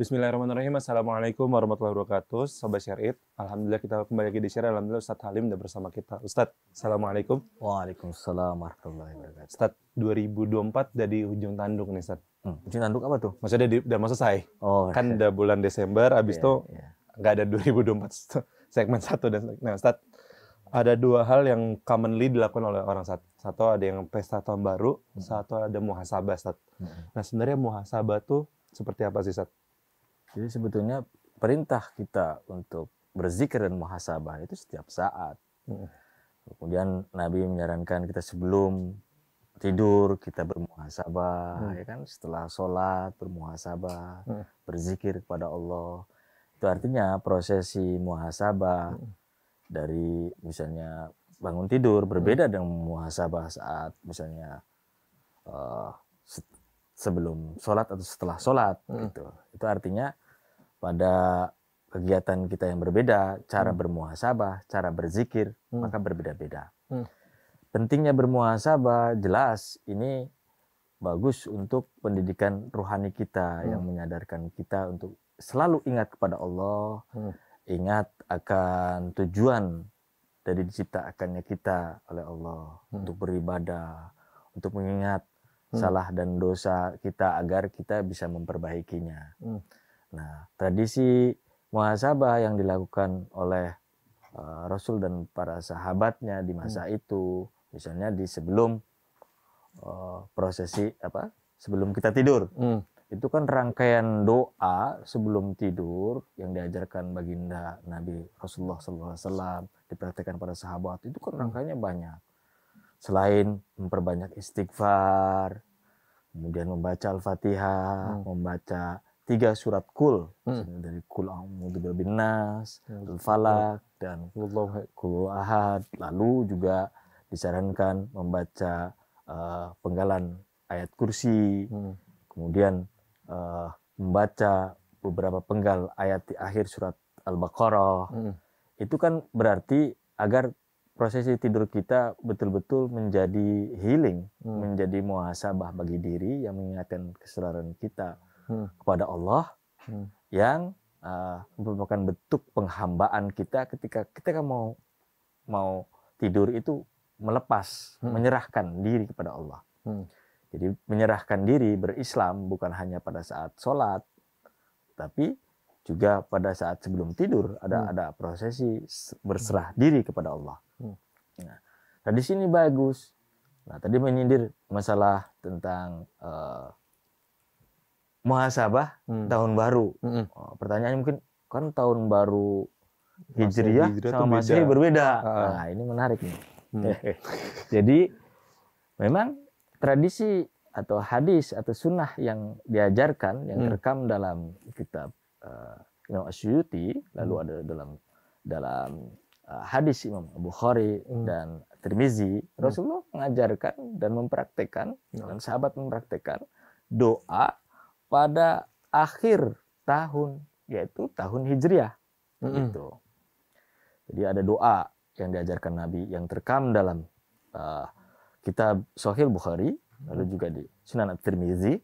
Bismillahirrahmanirrahim. Assalamualaikum warahmatullahi wabarakatuh. Sobat Syarif, alhamdulillah kita kembali lagi di Syarif. Alhamdulillah Ustadz Halim udah bersama kita. Ustadz, assalamualaikum. Waalaikumsalam warahmatullahi wabarakatuh. Ustadz, 2024 udah di ujung tanduk nih, Ustadz. Ujung tanduk apa tuh? Maksudnya udah mau selesai. Oh, Kan udah bulan Desember, abis itu nggak ada 2024 segmen 1 dan nah, Ustadz, ada dua hal yang commonly dilakukan oleh orang Ustadz. Satu ada yang pesta tahun baru, satu ada muhasabah, Ustadz. Nah, sebenarnya muhasabah tuh seperti apa sih, Ustadz? Jadi sebetulnya perintah kita untuk berzikir dan muhasabah itu setiap saat. Kemudian Nabi menyarankan kita sebelum tidur kita bermuhasabah, ya kan? Setelah sholat bermuhasabah, berzikir kepada Allah. Itu artinya prosesi muhasabah dari misalnya bangun tidur berbeda dengan muhasabah saat misalnya sebelum sholat atau setelah sholat. Gitu. Itu artinya pada kegiatan kita yang berbeda, cara bermuhasabah, cara berzikir, maka berbeda-beda. Pentingnya bermuhasabah, jelas ini bagus untuk pendidikan rohani kita yang menyadarkan kita untuk selalu ingat kepada Allah, ingat akan tujuan dari diciptakannya kita oleh Allah untuk beribadah, untuk mengingat salah dan dosa kita agar kita bisa memperbaikinya. Nah, tradisi muhasabah yang dilakukan oleh Rasul dan para sahabatnya di masa itu, misalnya di sebelum prosesi sebelum kita tidur, itu kan rangkaian doa sebelum tidur yang diajarkan baginda Nabi Rasulullah SAW, dipraktikkan pada sahabat, itu kan rangkaiannya banyak. Selain memperbanyak istighfar, kemudian membaca Al-Fatihah, membaca 3 surat kul, dari kul a'udzu birabbin nas, Al-Falaq, dan kul ahad. Lalu juga disarankan membaca penggalan ayat kursi, kemudian membaca beberapa penggal ayat di akhir surat Al-Baqarah. Itu kan berarti agar prosesi tidur kita betul-betul menjadi healing, menjadi muhasabah bagi diri yang mengingatkan kesadaran kita kepada Allah, yang merupakan bentuk penghambaan kita ketika kita mau tidur itu melepas, menyerahkan diri kepada Allah. Jadi menyerahkan diri berislam bukan hanya pada saat sholat, tapi juga pada saat sebelum tidur ada prosesi berserah diri kepada Allah. Nah, tradisi ini bagus. Nah, tadi menyindir masalah tentang muhasabah tahun baru. Pertanyaannya mungkin kan tahun baru Hijriah sama Masehi berbeda. Nah, ini menarik nih. Jadi memang tradisi atau hadis atau sunnah yang diajarkan, yang terekam dalam kitab Imam Asyuyuti, lalu ada dalam hadis Imam Bukhari dan Tirmizi, Rasulullah mengajarkan dan mempraktekkan, dan sahabat mempraktekkan doa pada akhir tahun, yaitu tahun Hijriah. Gitu. Jadi ada doa yang diajarkan Nabi yang terekam dalam kitab Sahih Bukhari, lalu juga di Sunan At-Tirmizi,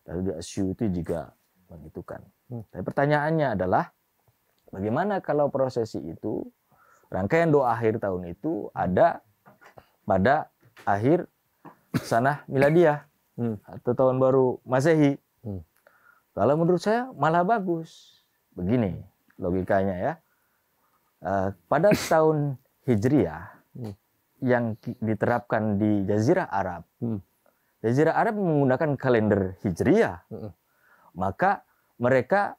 lalu di Asyuyuti juga begitukan. Tapi pertanyaannya adalah bagaimana kalau prosesi itu, rangkaian doa akhir tahun itu ada pada akhir sanah miladiah atau tahun baru Masehi? Kalau menurut saya malah bagus. Begini logikanya ya. Pada tahun Hijriah yang diterapkan di Jazirah Arab, Jazirah Arab menggunakan kalender Hijriah, maka mereka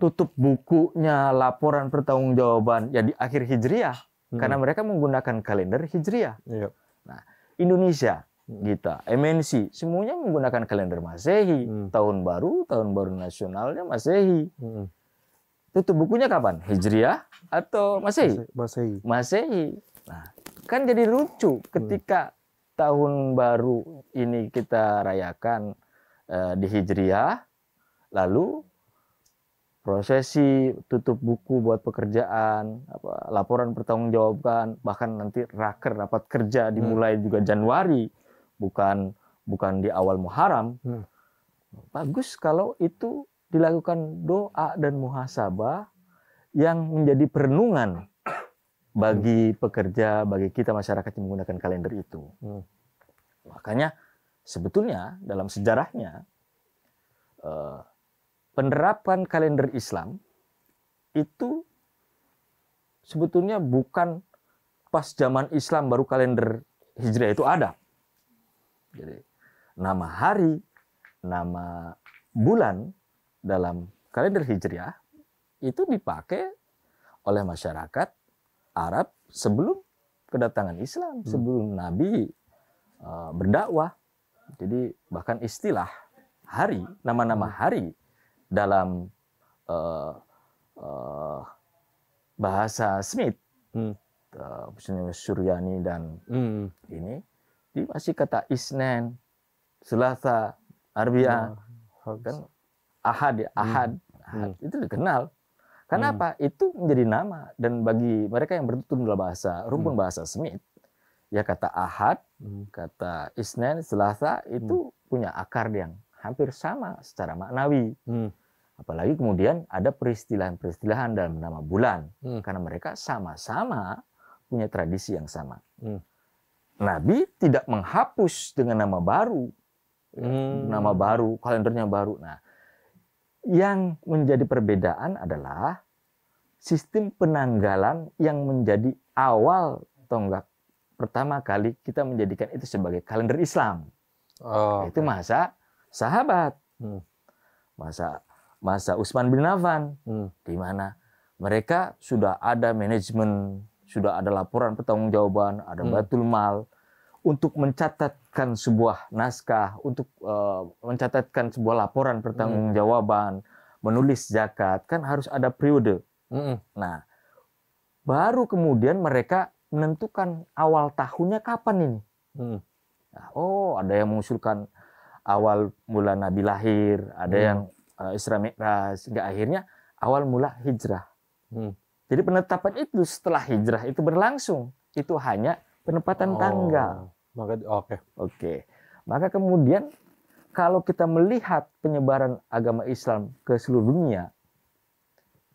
tutup bukunya laporan pertanggungjawaban ya di akhir Hijriah, karena mereka menggunakan kalender Hijriah. Nah, Indonesia kita, MNC, semuanya menggunakan kalender Masehi, tahun baru nasionalnya Masehi. Tutup bukunya kapan? Hijriah atau Masehi? Masehi. Nah, kan jadi lucu ketika tahun baru ini kita rayakan di Hijriah, lalu prosesi tutup buku buat pekerjaan, laporan pertanggungjawaban, bahkan nanti rapat kerja dimulai juga Januari, bukan di awal Muharram. Bagus kalau itu dilakukan doa dan muhasabah yang menjadi perenungan bagi pekerja, bagi kita masyarakat yang menggunakan kalender itu. Makanya sebetulnya dalam sejarahnya penerapan kalender Islam itu sebetulnya bukan pas zaman Islam baru kalender Hijriah itu ada. Jadi nama hari, nama bulan dalam kalender Hijriah itu dipakai oleh masyarakat Arab sebelum kedatangan Islam, sebelum Nabi berdakwah. Jadi bahkan istilah hari, nama-nama hari dalam bahasa Smith, Suryani dan ini masih kata Isnen, Selasa, Arbi'a, kan Ahad, Ahad itu dikenal. Karena apa? Itu menjadi nama, dan bagi mereka yang bertutur dalam bahasa rumpun bahasa Smith, ya kata Ahad, kata Isnen, Selasa itu punya akar yang hampir sama secara maknawi. Apalagi kemudian ada peristilahan-peristilahan dalam nama bulan, karena mereka sama-sama punya tradisi yang sama. Nabi tidak menghapus dengan nama baru, kalendernya baru. Nah, yang menjadi perbedaan adalah sistem penanggalan yang menjadi awal tonggak pertama kali kita menjadikan itu sebagai kalender Islam. Itu masa sahabat, masa Utsman bin Affan, di mana mereka sudah ada manajemen, sudah ada laporan pertanggungjawaban, ada Baitul Mal untuk mencatatkan sebuah naskah, untuk mencatatkan sebuah laporan pertanggungjawaban, menulis zakat, kan harus ada periode. Nah, baru kemudian mereka menentukan awal tahunnya kapan ini. Nah, ada yang mengusulkan awal mula Nabi lahir, ada yang Isra Mi'raj, hingga akhirnya awal mula hijrah. Jadi penetapan itu setelah hijrah itu berlangsung, itu hanya penempatan tanggal. Oke. Maka kemudian kalau kita melihat penyebaran agama Islam ke seluruh dunia,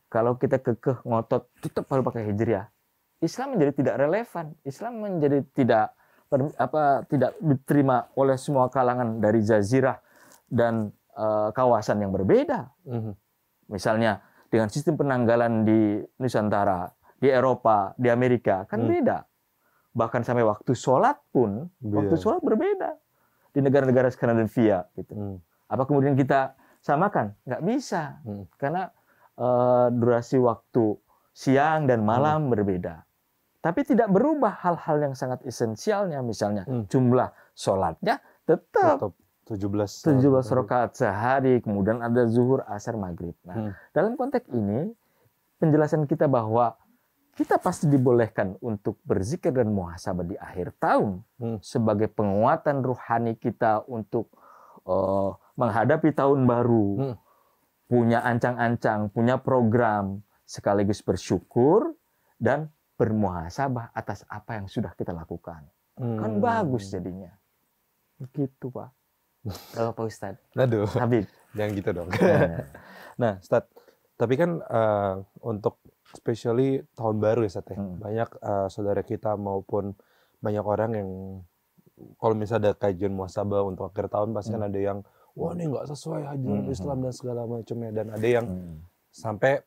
kalau kita kekeh ngotot tetap harus pakai hijriah, Islam menjadi tidak relevan. Islam menjadi tidak diterima oleh semua kalangan dari jazirah dan kawasan yang berbeda. Misalnya dengan sistem penanggalan di Nusantara, di Eropa, di Amerika kan beda. Bahkan sampai waktu sholat pun, waktu sholat berbeda di negara-negara Skandinavia. Gitu. Apa kemudian kita samakan? Nggak bisa, karena durasi waktu siang dan malam berbeda. Tapi tidak berubah hal-hal yang sangat esensialnya, misalnya jumlah sholatnya tetap 17 rakaat sehari, kemudian ada zuhur, asar, maghrib. Nah, dalam konteks ini penjelasan kita bahwa kita pasti dibolehkan untuk berzikir dan muhasabah di akhir tahun sebagai penguatan ruhani kita untuk menghadapi tahun baru, punya ancang-ancang, punya program, sekaligus bersyukur dan bermuhasabah atas apa yang sudah kita lakukan. Kan bagus jadinya. Gitu, Pak. Kalau Pak Ustadz. Aduh, Habib. Jangan gitu dong. Nah, Ustadz, tapi kan untuk especially tahun baru ya, Ustadz, banyak saudara kita maupun banyak orang yang kalau misalnya ada kajian muhasabah untuk akhir tahun pasti kan ada yang wah ini nggak sesuai ajaran Islam dan segala macamnya, dan ada yang sampai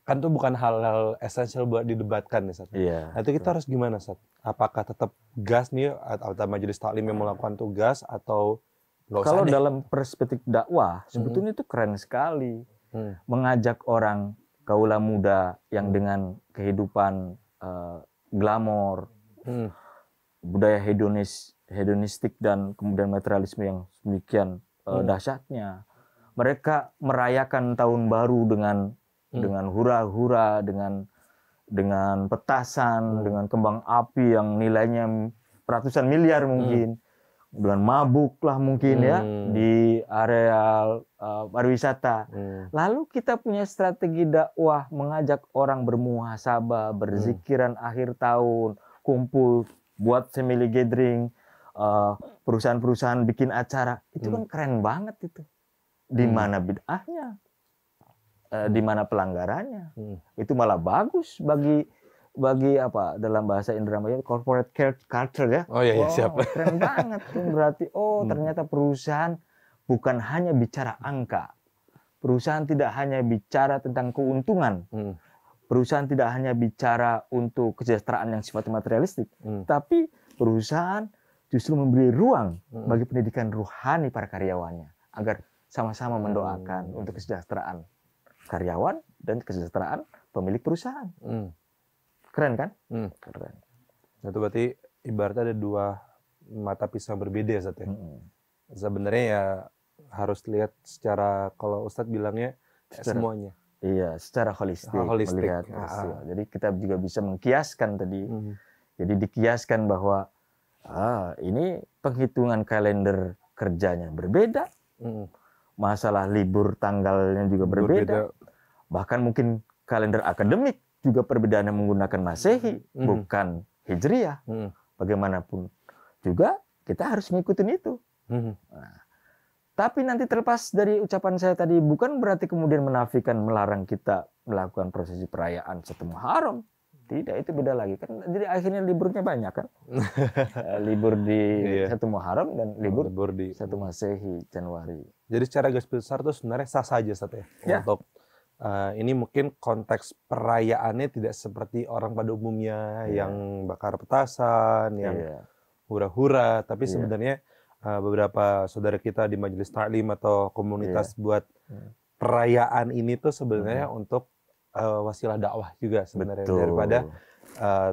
kan itu bukan hal-hal esensial buat didebatkan nih, Ustadz. Nah, itu kita harus gimana, Ustadz? Apakah tetap gas nih atau majelis taklim yang melakukan tugas atau nggak usah? Kalau dalam perspektif dakwah sebetulnya itu keren sekali. Mengajak orang kaula muda yang dengan kehidupan glamor, budaya hedonistik dan kemudian materialisme yang demikian dahsyatnya. Mereka merayakan tahun baru dengan hura-hura, dengan petasan, dengan kembang api yang nilainya ratusan miliar mungkin, dengan mabuk lah mungkin ya di area pariwisata. Lalu kita punya strategi dakwah mengajak orang bermuhasabah, berzikiran akhir tahun, kumpul, buat family gathering, perusahaan-perusahaan bikin acara, itu kan keren banget itu. di mana bid'ahnya, di mana pelanggarannya. Itu malah bagus bagi apa dalam bahasa Indramayu corporate culture ya. Oh iya, siap. Keren banget. Berarti ternyata perusahaan bukan hanya bicara angka. Perusahaan tidak hanya bicara tentang keuntungan. Perusahaan tidak hanya bicara untuk kesejahteraan yang sifatnya materialistik, tapi perusahaan justru memberi ruang bagi pendidikan ruhani para karyawannya agar sama-sama mendoakan untuk kesejahteraan karyawan dan kesejahteraan pemilik perusahaan. Keren kan? Keren. Itu berarti ibaratnya ada dua mata pisau berbeda ya, Ustadz ya. Sebenarnya ya harus lihat secara, kalau Ustadz bilangnya semuanya. Iya, secara holistik. Melihat. Jadi kita juga bisa mengkiaskan tadi. Jadi dikiaskan bahwa ini penghitungan kalender kerjanya berbeda. Masalah libur tanggalnya juga berbeda. Bahkan mungkin kalender akademik juga perbedaannya menggunakan Masehi, bukan Hijriah. Bagaimanapun juga kita harus ngikutin itu. Nah, tapi nanti terlepas dari ucapan saya tadi, bukan berarti kemudian menafikan, melarang kita melakukan prosesi perayaan 1 Muharram. Tidak, itu beda lagi kan. Jadi akhirnya liburnya banyak kan. Libur di 1 Muharram dan libur di 1 Masehi Januari. Jadi secara garis besar itu sebenarnya sah saja, Ustaz ya. Untuk ini mungkin konteks perayaannya tidak seperti orang pada umumnya yang bakar petasan, yang hura-hura, tapi sebenarnya beberapa saudara kita di majelis taklim atau komunitas buat perayaan ini tuh sebenarnya untuk wasilah dakwah juga sebenarnya. Daripada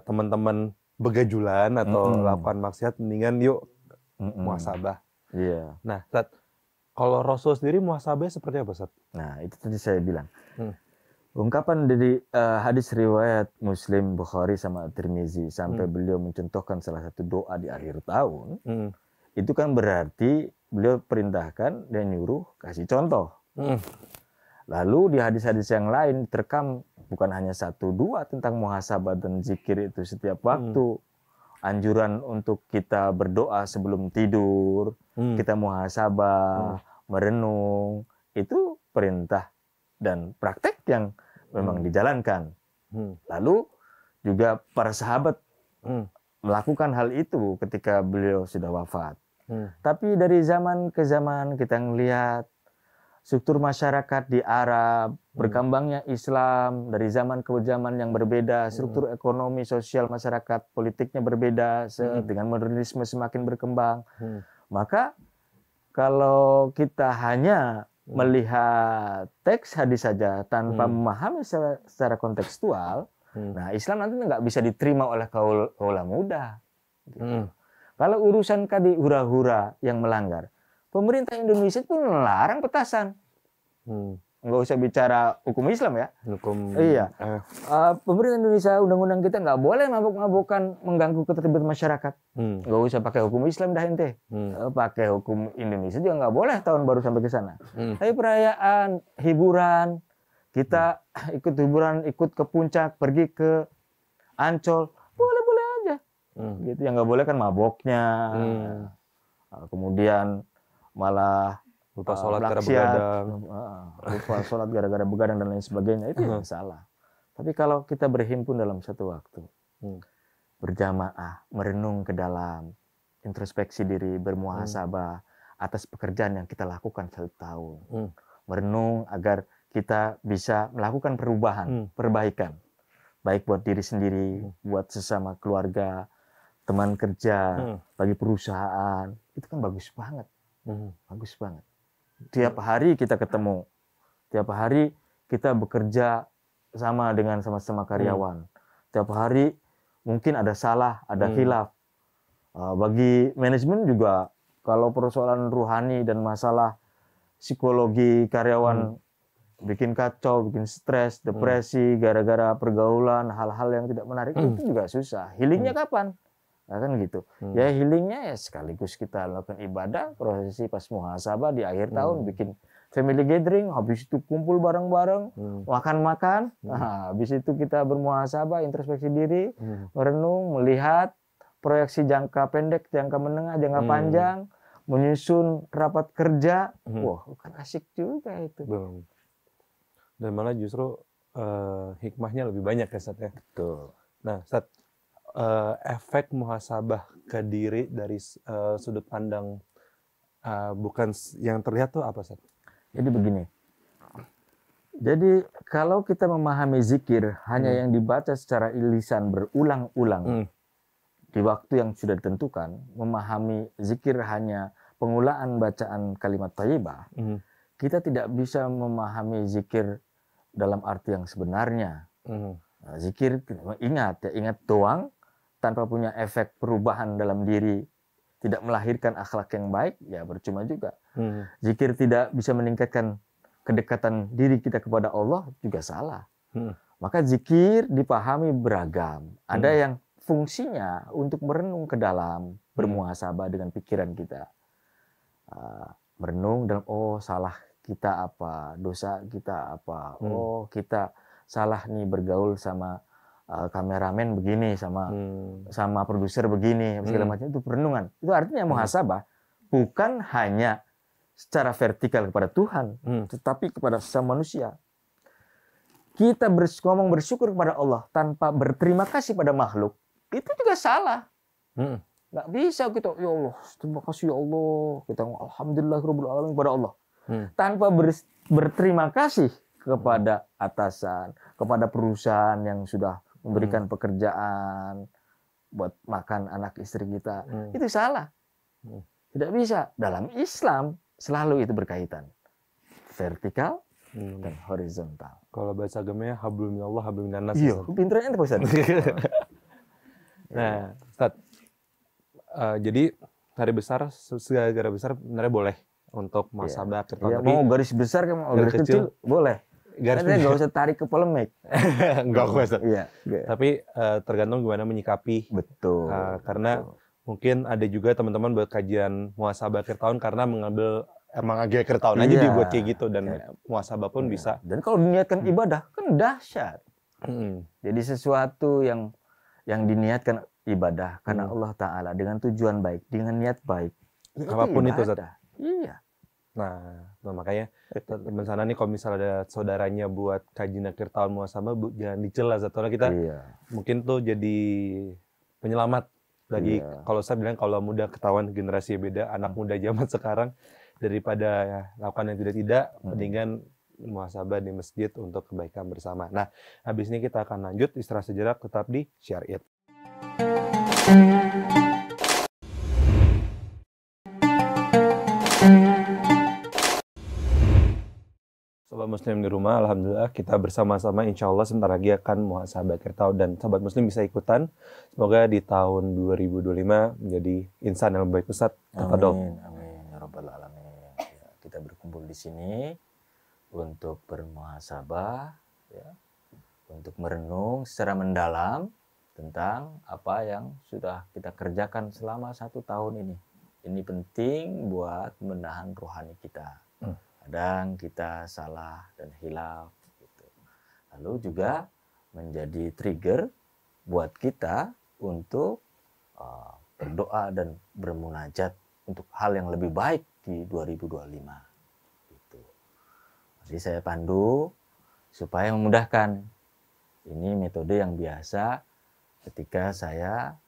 teman-teman begajulan atau lakukan maksiat, mendingan yuk muhasabah. Nah, Ustaz, kalau Rasul sendiri muhasabah seperti apa, Ustaz? Nah, itu tadi saya bilang. Ungkapan dari hadis riwayat Muslim, Bukhari sama Tirmizi sampai beliau mencontohkan salah satu doa di akhir tahun. Itu kan berarti beliau perintahkan dan nyuruh kasih contoh. Lalu di hadis-hadis yang lain terekam bukan hanya 1-2 tentang muhasabah dan zikir itu setiap waktu. Anjuran untuk kita berdoa sebelum tidur, kita muhasabah, merenung, itu perintah dan praktek yang memang dijalankan. Lalu juga para sahabat melakukan hal itu ketika beliau sudah wafat. Tapi dari zaman ke zaman kita ngelihat struktur masyarakat di Arab, berkembangnya Islam dari zaman ke zaman yang berbeda, struktur ekonomi, sosial masyarakat, politiknya berbeda, dengan modernisme semakin berkembang. Maka kalau kita hanya melihat teks hadis saja tanpa memahami secara kontekstual, nah Islam nanti nggak bisa diterima oleh kaula muda. Gitu. Kalau urusan tadi hura-hura yang melanggar, pemerintah Indonesia pun melarang petasan. Nggak usah bicara hukum Islam ya. Pemerintah Indonesia, undang-undang kita nggak boleh mabuk-mabukan mengganggu ketertiban masyarakat. Nggak usah pakai hukum Islam dah ente. Pakai hukum Indonesia juga nggak boleh tahun baru sampai ke sana. Tapi perayaan, hiburan, kita ikut hiburan, ikut ke puncak, pergi ke Ancol, boleh-boleh aja. Gitu, yang nggak boleh kan maboknya. Kemudian malah lupa sholat gara begadang, lupa sholat gara-gara begadang dan lain sebagainya, itu yang salah. Tapi kalau kita berhimpun dalam satu waktu, berjamaah, merenung ke dalam, introspeksi diri, bermuhasabah atas pekerjaan yang kita lakukan 1 tahun, merenung agar kita bisa melakukan perubahan, perbaikan, baik buat diri sendiri, buat sesama keluarga, teman kerja, bagi perusahaan, itu kan bagus banget, bagus banget. Tiap hari kita ketemu, tiap hari kita bekerja sama dengan sama-sama karyawan. Tiap hari mungkin ada salah, ada khilaf. Bagi manajemen juga, kalau persoalan ruhani dan masalah psikologi karyawan bikin kacau, bikin stres, depresi, gara-gara pergaulan, hal-hal yang tidak menarik, itu juga susah. Healingnya kapan? Nah, kan gitu. Ya healingnya ya sekaligus kita lakukan ibadah, prosesi pas muhasabah di akhir tahun, bikin family gathering, habis itu kumpul bareng-bareng, makan-makan, nah, habis itu kita bermuhasabah, introspeksi diri, merenung, melihat proyeksi jangka pendek, jangka menengah, jangka panjang, menyusun rapat kerja, wah kan asik juga itu. Belum. Dan malah justru hikmahnya lebih banyak ya Ustaz ya. Betul. Nah Ustaz, efek muhasabah ke diri dari sudut pandang bukan yang terlihat tuh apa Ustaz? Jadi begini. Jadi kalau kita memahami zikir hanya yang dibaca secara lisan berulang-ulang di waktu yang sudah ditentukan, memahami zikir hanya pengulaan bacaan kalimat thayyibah, kita tidak bisa memahami zikir dalam arti yang sebenarnya. Nah, zikir ingat doang tanpa punya efek perubahan dalam diri, tidak melahirkan akhlak yang baik, ya percuma juga. Zikir tidak bisa meningkatkan kedekatan diri kita kepada Allah, juga salah. Maka zikir dipahami beragam. Ada yang fungsinya untuk merenung ke dalam, bermuhasabah dengan pikiran kita. Merenung dalam, oh salah kita apa, dosa kita apa, oh kita salah nih bergaul sama kameramen begini, sama produser begini, segala macam, itu perenungan. Itu artinya muhasabah bukan hanya secara vertikal kepada Tuhan, tetapi kepada sesama manusia. Kita ngomong bersyukur kepada Allah tanpa berterima kasih pada makhluk, itu juga salah. Nggak bisa kita, ya Allah, terima kasih ya Allah, kita alhamdulillahirabbil alamin kepada Allah. Tanpa berterima kasih kepada atasan, kepada perusahaan yang sudah memberikan pekerjaan buat makan anak istri kita, itu salah. Tidak bisa. Dalam Islam selalu itu berkaitan, vertikal dan horizontal. Kalau bahasa agamanya hablum minallah hablum minannas. Iya, pinternya itu Ustaz. Nah, Ustaz, jadi garis besar, segala besar sebenarnya boleh untuk muhasabah akhir tahun. Mau garis besar kan, mau garis kecil boleh. Tapi nggak usah tarik ke polemik. Nggak usah. Iya. Tapi tergantung gimana menyikapi. Betul. Karena mungkin ada juga teman-teman buat kajian muhasabah akhir tahun karena emang akhir tahun aja dibuat kayak gitu, dan muhasabah pun bisa. Dan kalau diniatkan ibadah kan dahsyat. Jadi sesuatu yang diniatkan ibadah karena Allah Ta'ala dengan tujuan baik, dengan niat baik, apapun itu Ustaz. Iya. Nah makanya teman sana nih, kalau misalnya ada saudaranya buat kajian akhir tahun muhasabah, jangan dicela, soalnya kita mungkin tuh jadi penyelamat bagi, kalau saya bilang kalau muda ketahuan generasi beda, anak muda zaman sekarang, daripada lakukan yang tidak, mendingan muhasabah di masjid untuk kebaikan bersama. Nah, habis ini kita akan lanjut istirahat sejenak, tetap di Share It. Sobat Muslim di rumah, alhamdulillah kita bersama-sama insya Allah sebentar lagi akan muhasabah akhir tahun, dan Sobat Muslim bisa ikutan. Semoga di tahun 2025 menjadi insan yang lebih baik. Ustaz, amin, amin ya rabbal alamin. Ya, kita berkumpul di sini untuk bermuhasabah, ya, untuk merenung secara mendalam tentang apa yang sudah kita kerjakan selama 1 tahun ini. Ini penting buat menahan rohani kita. Kadang kita salah dan hilaf gitu. Lalu juga menjadi trigger buat kita untuk berdoa dan bermunajat untuk hal yang lebih baik di 2025 gitu. Jadi saya pandu supaya memudahkan. Ini metode yang biasa ketika saya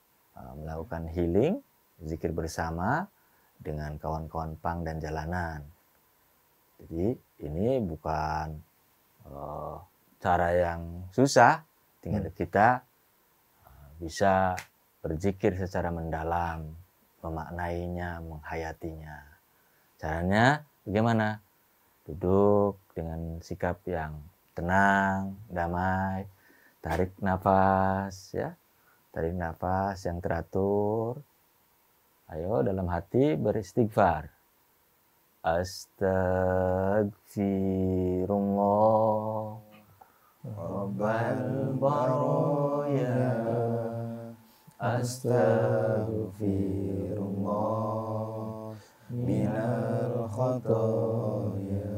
melakukan healing, zikir bersama dengan kawan-kawan pang dan jalanan. Jadi ini bukan cara yang susah, tinggal kita bisa berzikir secara mendalam, memaknainya, menghayatinya. Caranya bagaimana? Duduk dengan sikap yang tenang, damai, tarik nafas, ya, tarik nafas yang teratur. Ayo dalam hati beristighfar. Astagfirullah Rabbal baraya, Astagfirullah minal khataya,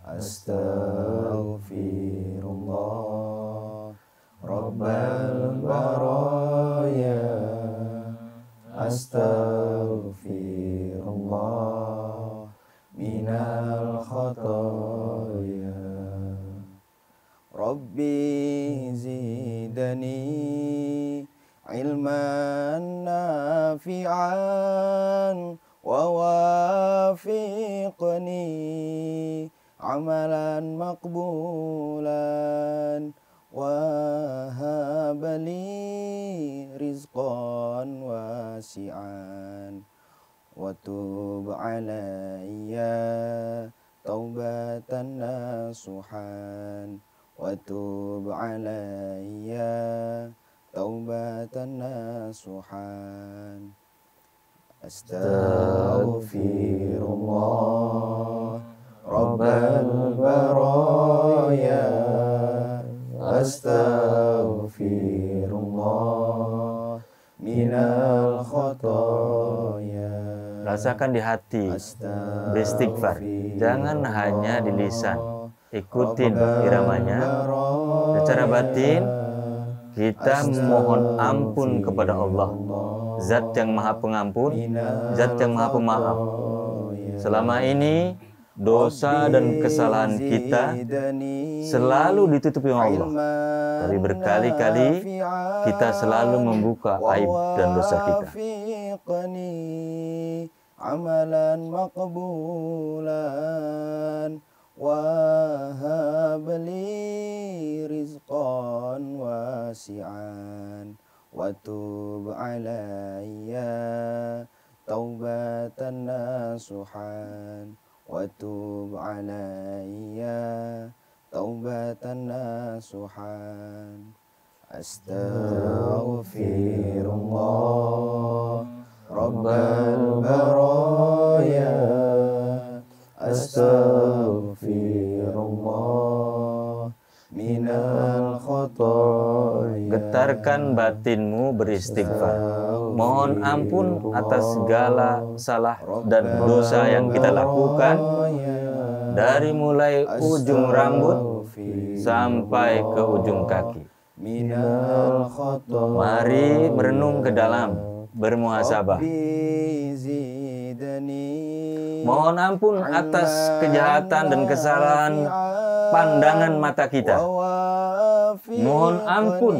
Astagfirullah Rabbal baraya, Astagfirullah Rabbi zidani ilman nafi'an wa wafiqni amalan maqbulan wa habli rizqan wasi'an wa tub alayya taubatan nasuhan wa tub alayya taubatan nasuhan. Astaghfirullah Rabbal baraya, astaghfirullah minal khotoya. Rasakan di hati, beristighfar. Jangan hanya di lisan. Ikutin iramanya. Secara batin, kita memohon ampun kepada Allah, Zat yang Maha Pengampun, Zat yang Maha Pemaaf. Selama ini dosa dan kesalahan kita selalu ditutupi oleh Allah. Tapi berkali-kali kita selalu membuka aib dan dosa kita. Amalan maqbulan wa habli rizqan wasi'an wa tub alayya taubatan nasuhan wa tub alayya taubatan nasuhan. Astaghfirullah Rabbal baraya, astaghfirullah minal khotoya. Getarkan batinmu beristighfar. Mohon ampun atas segala salah dan dosa yang kita lakukan, dari mulai ujung rambut sampai ke ujung kaki. Mari merenung ke dalam, bermuhasabah. Mohon ampun atas kejahatan dan kesalahan pandangan mata kita. Mohon ampun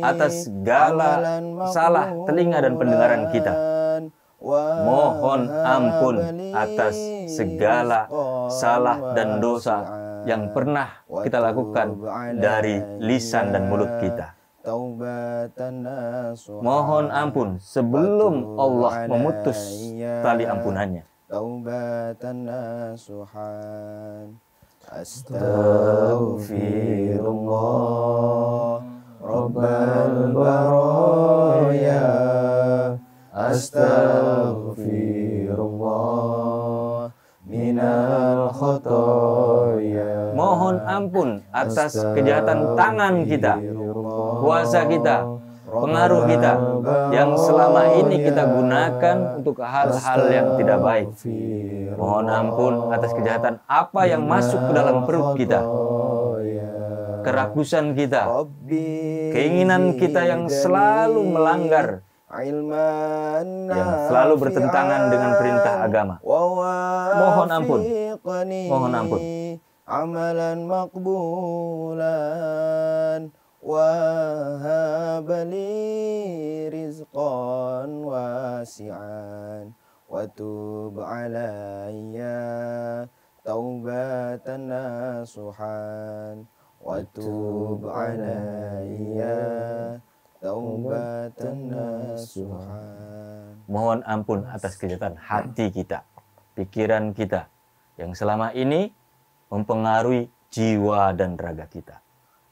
atas segala salah telinga dan pendengaran kita. Mohon ampun atas segala salah dan dosa yang pernah kita lakukan dari lisan dan mulut kita. Mohon ampun sebelum Allah memutus tali ampunannya. Astaghfirullah Rabbal baraya, astaghfirullah minal khotoya. Mohon ampun atas kejahatan tangan kita, kuasa kita, pengaruh kita yang selama ini kita gunakan untuk hal-hal yang tidak baik. Mohon ampun atas kejahatan apa yang masuk ke dalam perut kita, kerakusan kita, keinginan kita yang selalu melanggar, yang selalu bertentangan dengan perintah agama. Mohon ampun, mohon ampun. Amalan maqbulan wa habli rizqan wasi'an wa tub alayya taubatan nasuhan wa tub alayya taubatan nasuhan. Mohon ampun atas kejahatan hati kita, pikiran kita yang selama ini mempengaruhi jiwa dan raga kita.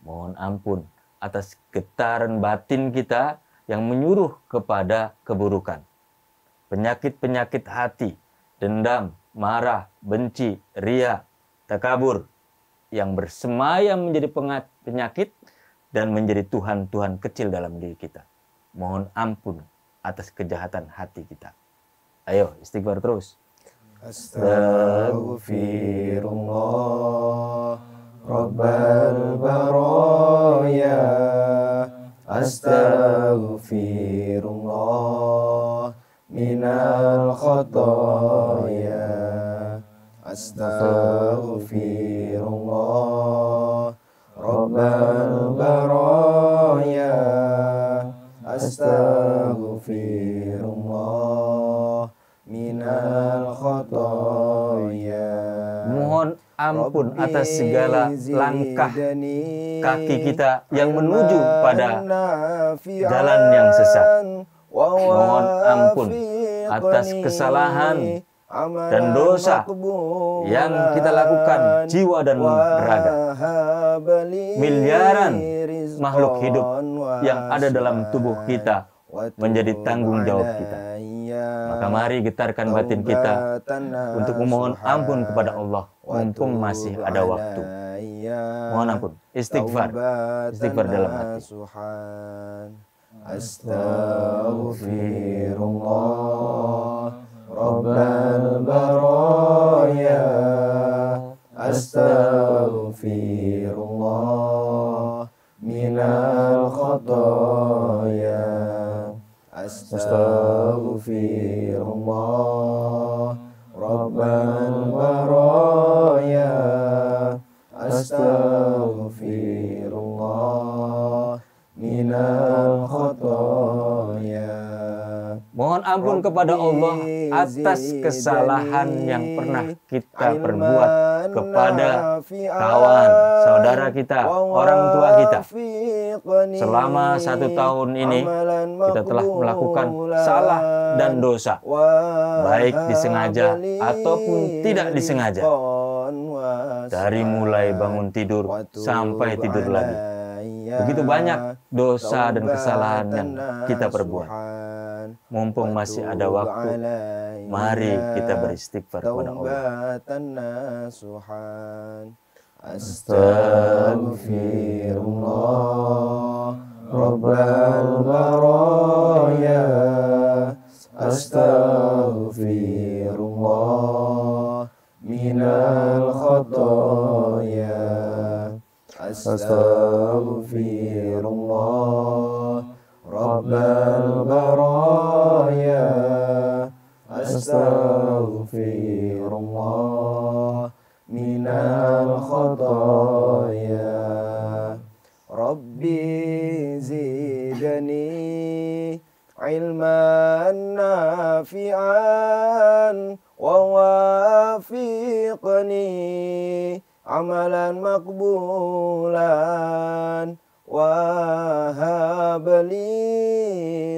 Mohon ampun atas getaran batin kita yang menyuruh kepada keburukan. Penyakit-penyakit hati, dendam, marah, benci, ria, takabur yang bersemayam menjadi penyakit dan menjadi Tuhan-Tuhan kecil dalam diri kita. Mohon ampun atas kejahatan hati kita. Ayo istighfar terus. Astaghfirullah Rabbal baraya, astaghfirullah minal khotoya. Astaghfirullah Rabbal baraya. Astaghfirullah minal khotoya. Mohon ampun atas segala langkah kaki kita yang menuju pada jalan yang sesat. Mohon ampun atas kesalahan dan dosa yang kita lakukan jiwa dan raga. Miliaran makhluk hidup yang ada dalam tubuh kita menjadi tanggung jawab kita. Maka mari getarkan batin kita untuk memohon ampun kepada Allah mumpung masih ada waktu. Mohon ampun, istighfar dalam hati. Astaghfirullah Rabbal baraya. Astaghfirullah minal khotoya. Astaghfirullah Rabbal baraya. Astaghfirullah minal khotoya. Mohon ampun kepada Allah atas kesalahan yang pernah kita perbuat kepada kawan, saudara kita, orang tua kita. Selama 1 tahun ini kita telah melakukan salah dan dosa, baik disengaja ataupun tidak disengaja. Dari mulai bangun tidur sampai tidur lagi. Begitu banyak dosa dan kesalahan yang kita perbuat. Mumpung masih ada waktu, mari kita beristighfar kepada Allah. Astaghfirullah Rabbal baraya. Astaghfirullah minal khotoya. Astaghfirullah Rabbal baraya. Astaghfirullah minal khotoya. Rabbi zidni ilman nafi'an wa wafiqni amalan makbulan wa habli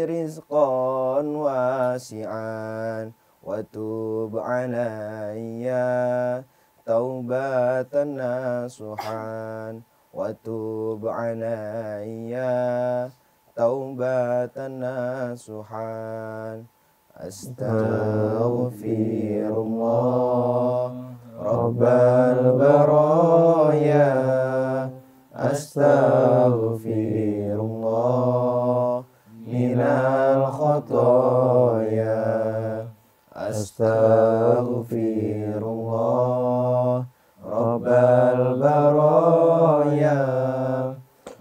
rizqan wasi'an wa tub alayya taubatan nasuhan wa tub alayya taubatan nasuhan. Astaghfirullah Rabbal baraya. Astaghfirullah minal khotoya. Astaghfirullah Rabbal baraya.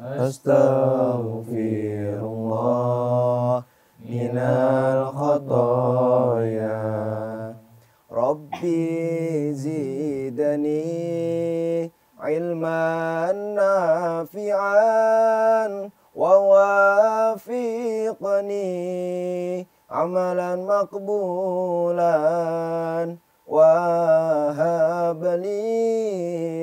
Astaghfirullah minal khotoya. Rabbi zidni ilman nafi'an wa wafiqni amalan makbulan wa habli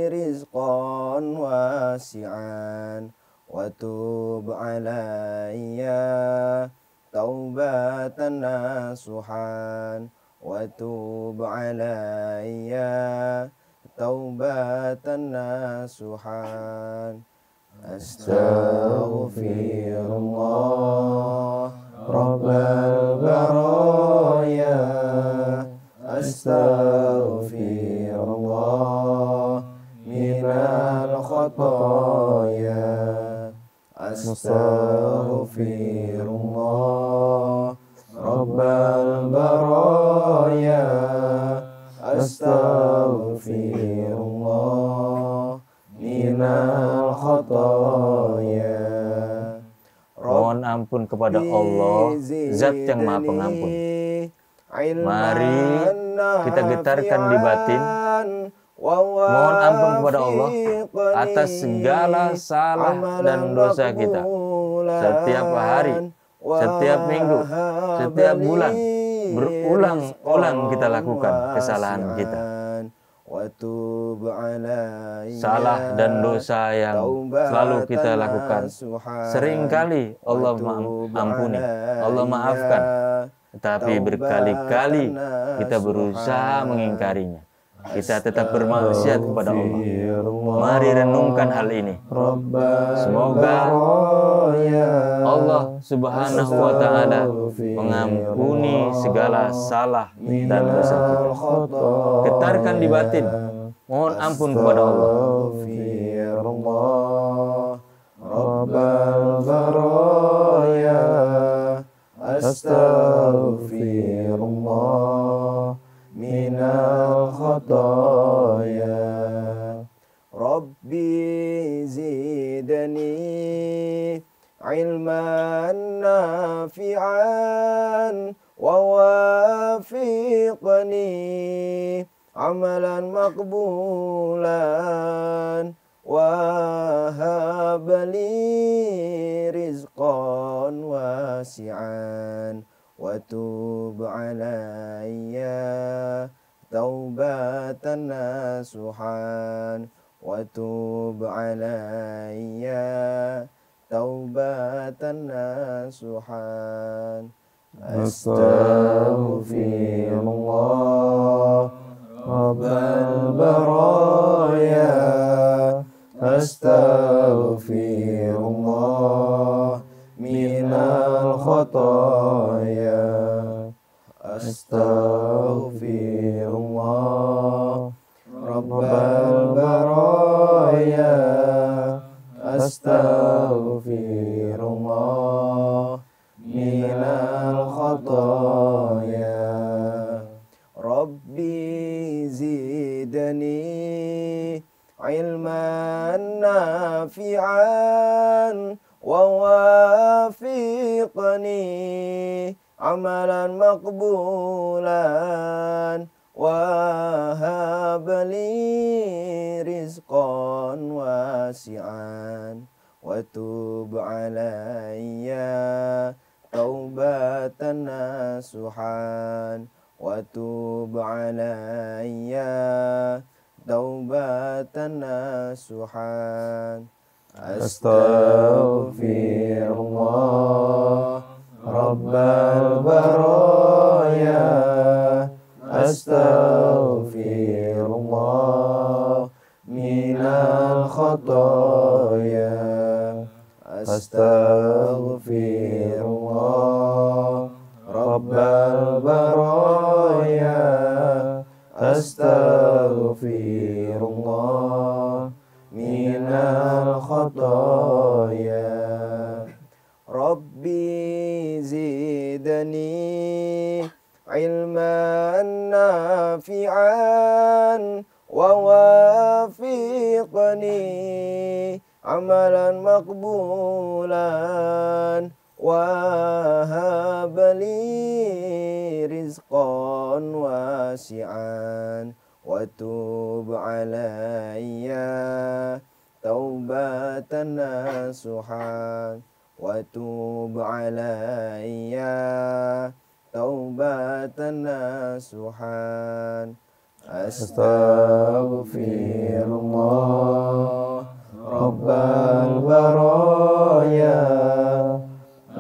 rizqan wasi'an wa tub alayya taubatan nasuhan wa tub alayya taubatan nasuhan. Astaghfirullah Rabbal baraya. Astaghfirullah minal khotoya. Astaghfirullah Rabbal baraya. Astaghfirullah minal khotoya. Mohon ampun kepada Allah, Zat yang Maha Pengampun. Mari kita getarkan di batin Mohon ampun kepada Allah atas segala salah dan dosa kita. Setiap hari, setiap minggu, setiap bulan, berulang-ulang kita lakukan kesalahan kita. Salah dan dosa yang selalu kita lakukan, seringkali Allah ampuni, Allah maafkan, tetapi berkali-kali kita berusaha mengingkarinya. Kita tetap bermaksiat kepada Allah. Mari renungkan hal ini. Semoga Allah Subhanahu wa Ta'ala mengampuni segala salah dan dosa kita. Getarkan di batin, mohon ampun kepada Allah. Astaghfirullah minal khataya. Rabbi zidni ilman nafi'an wa wafiqni amalan maqbulan wa habli rizqan wasi'an wa tub alayya taubatan nasuhan wa tub alayya taubatan nasuhan. Astaghfirullah Rabbal baraya. Astaghfirullah minal khataya. Astaghfirullah Rabbal baraya. Astaghfirullah minal khataya. Rabbi zidni ilman nafi'an wa wafiqni amalan maqbulan wa habli rizqan wasi'an wa tub alayya taubatan nasuhan wa tub alayya taubatan nasuhan. Astaghfirullah Rabbal baraya. Astaghfirullah minal khataya. Astaghfirullah Rabbal baraya. Astaghfirullah minal khataya. Rabbi zidni ilman nafi'an wa wafiqni amalan maqbulan wa habli rizqan wasi'an wa tub alayya taubatan nasuhan wa tub alayya taubatan nasuhan. Astaghfirullah Rabbal baraya.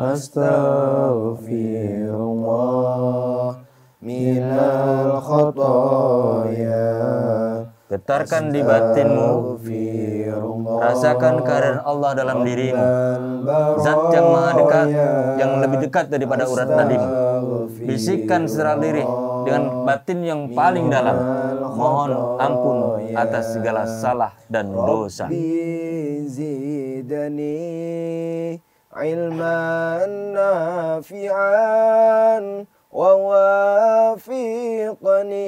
Astaghfirullah minal khataya. Getarkan di batinmu, rasakan kehadiran Allah dalam dirimu, Zat yang maha dekat, yang lebih dekat daripada urat nadimu. Bisikkan secara lirih dengan batin yang paling dalam, mohon ampun atas segala salah dan dosa. Ilman nafi'an wa wafiqni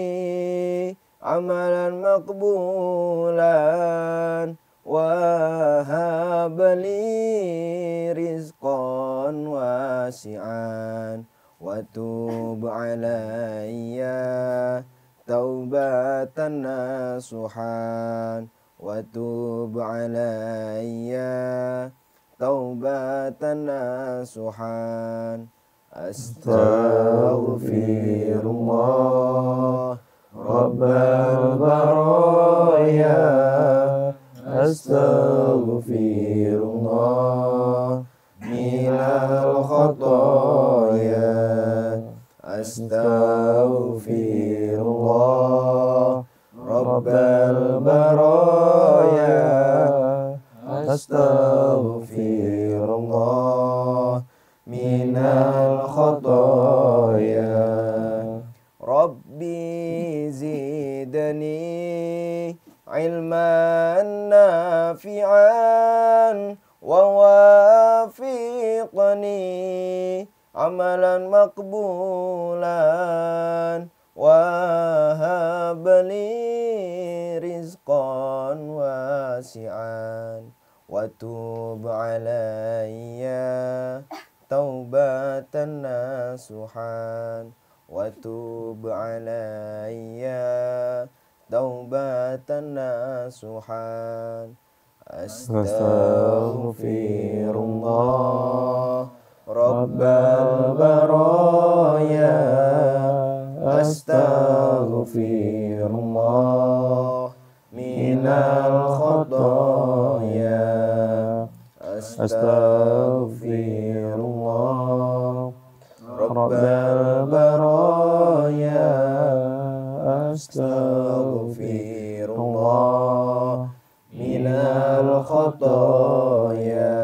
amalan maqbulan wa habli rizqan wasi'an wa tub alayya taubatan nasuhan wa tub alayya taubatan nasuhan. Astaghfirullah Rabbal baraya, astaghfirullah minal khotoya, astaghfirullah Rabbal baraya, astaghfirullah minal khotoya. Rabbi zidni ilman nafi'an wa wafiqni amalan makbulan wa habli rizqan wasi'an wa tub alayya taubatan nasuhan wa tub alayya taubatan nasuhan. Astaghfirullah Rabbal baraya, astaghfirullah minal khotoya, astaghfirullah Rabbal baraya, astaghfirullah minal khotoya.